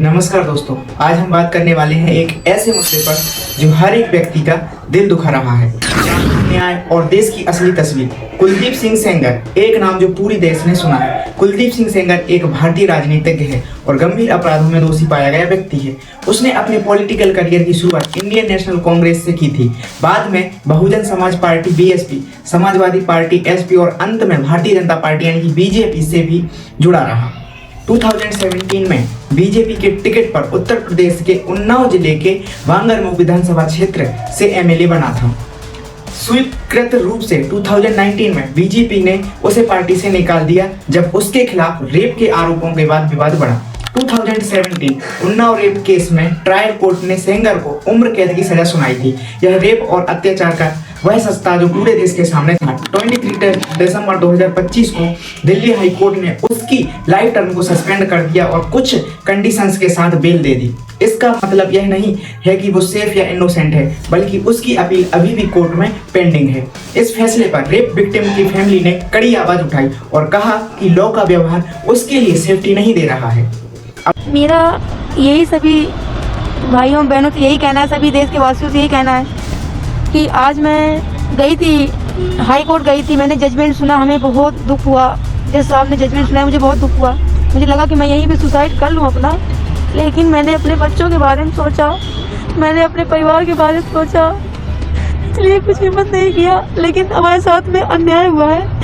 नमस्कार दोस्तों, आज हम बात करने वाले हैं एक ऐसे मुद्दे पर जो हर एक व्यक्ति का दिल दुखा रहा है। न्याय और देश की असली तस्वीर। कुलदीप सिंह सेंगर, एक नाम जो पूरी देश ने सुना है। कुलदीप सिंह सेंगर एक भारतीय राजनीतिज्ञ है और गंभीर अपराधों में दोषी पाया गया व्यक्ति है। उसने अपने पॉलिटिकल करियर की शुरुआत इंडियन नेशनल कांग्रेस से की थी। बाद में Bahujan Samaj party BSP, Samajwadi party SP और अंत में भारतीय जनता पार्टी यानी कि बीजेपी से भी जुड़ा रहा। 2017 में बीजेपी के टिकट पर उत्तर प्रदेश के उन्नाव जिले के बांगरमऊ विधानसभा क्षेत्र से एमएलए बना था। स्वीकृत रूप से 2019 में बीजेपी ने उसे पार्टी से निकाल दिया जब उसके खिलाफ रेप के आरोपों के बाद विवाद बढ़ा। 2017 उन्नाव रेप केस में ट्रायल कोर्ट ने सेंगर को उम्र कैद की सजा सुनाई थी। यह रेप और अत्याचार का वह सस्ता जो पूरे देश के सामने था। 23 दिसंबर 2025 को दिल्ली हाई कोर्ट ने उसकी लाइफ टर्म को सस्पेंड कर दिया और कुछ कंडीशंस के साथ बेल दे दी। इसका मतलब यह नहीं है कि वो सेफ या इनोसेंट है, बल्कि उसकी अपील अभी भी कोर्ट में पेंडिंग है। इस फैसले पर रेप विक्टिम की फैमिली ने कड़ी आवाज उठाई और कहा कि लॉ का व्यवहार उसके लिए सेफ्टी नहीं दे रहा है। मेरा यही सभी भाइयों बहनों से यही कहना है, सभी देश के वासियों से यही कहना है कि आज मैं गई थी, हाई कोर्ट गई थी, मैंने जजमेंट सुना, हमें बहुत दुख हुआ। जज साहब ने जजमेंट सुना, मुझे बहुत दुख हुआ। मुझे लगा कि मैं यहीं पे सुसाइड कर लूँ अपना, लेकिन मैंने अपने बच्चों के बारे में सोचा, मैंने अपने परिवार के बारे में सोचा, इसलिए कुछ हिम्मत नहीं किया। लेकिन हमारे साथ में अन्याय हुआ है,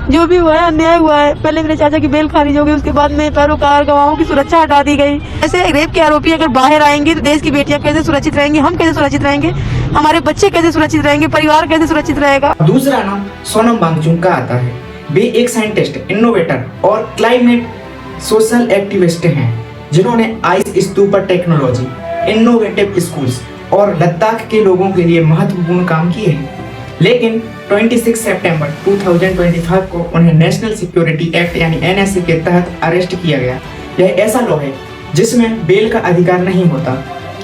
जो भी हुआ है अन्याय हुआ है। पहले मेरे चाचा की बेल खारिज हो गई, उसके बाद में पैरोकार गवाहों की सुरक्षा हटा दी गई। ऐसे रेप के आरोपी अगर बाहर आएंगे तो देश की बेटियां कैसे सुरक्षित रहेंगी, हम कैसे सुरक्षित रहेंगे, हमारे बच्चे कैसे सुरक्षित रहेंगे, परिवार कैसे सुरक्षित रहेगा। दूसरा नाम सोनम वांगचुक का आता है। वे एक साइंटिस्ट, इनोवेटर और क्लाइमेट सोशल एक्टिविस्ट हैं जिन्होंने ice stupa technology, innovative schools और लद्दाख के लोगों के लिए महत्वपूर्ण काम किए हैं। लेकिन 26 सितंबर 2025 को उन्हें नेशनल सिक्योरिटी एक्ट यानी एनएसए के तहत अरेस्ट किया गया। यह ऐसा लॉ है जिसमें बेल का अधिकार नहीं होता।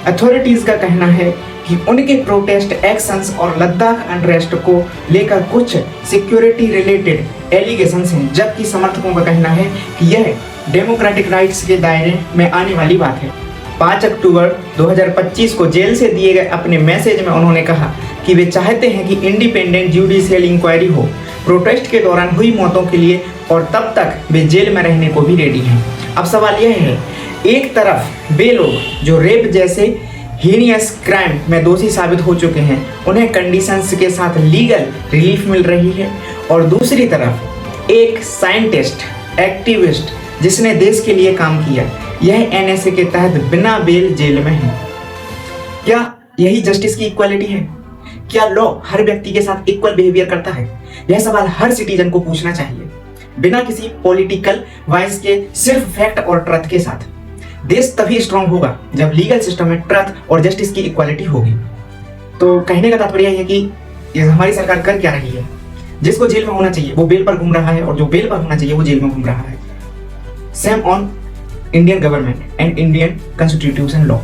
अथॉरिटीज का कहना है कि उनके प्रोटेस्ट एक्शंस और लद्दाख अनरेस्ट को लेकर कुछ सिक्योरिटी रिलेटेड एलिगेशंस हैं, जबकि समर्थकों का कहना है कि यह डेमोक्रेटिक राइट्स के दायरे में आने वाली बात है। 5 अक्टूबर 2025 को जेल से दिए गए अपने मैसेज में उन्होंने कहा कि वे चाहते हैं कि इंडिपेंडेंट जुडिशियल इंक्वायरी हो प्रोटेस्ट के दौरान हुई मौतों के लिए, और तब तक वे जेल में रहने को भी रेडी हैं। अब सवाल यह है, एक तरफ वे लोग जो रेप जैसे हीनियस क्राइम में दोषी साबित हो चुके हैं, उन्हें कंडीशंस के साथ लीगल रिलीफ मिल रही है, और दूसरी तरफ एक साइंटिस्ट, एक्टिविस्ट जिसने देश के लिए काम किया, यह एनएसए के तहत बिना बेल जेल में है। क्या यही जस्टिस की इक्वालिटी है? क्या लॉ हर व्यक्ति के साथ इक्वल बिहेवियर करता है? यह सवाल हर सिटीजन को पूछना चाहिए, बिना किसी पॉलिटिकल वाइज के, सिर्फ फैक्ट और ट्रथ के साथ। देश तभी स्ट्रांग होगा जब लीगल सिस्टम में ट्रथ और जस्टिस की इक्वालिटी होगी। तो कहने का तात्पर्य है कि ये हमारी सरकार कर क्या रही है? जिसको जेल में होना चाहिए वो बेल पर घूम रहा है, और जो बेल पर होना चाहिए वो जेल में घूम रहा है। Same on Indian government and Indian constitution law.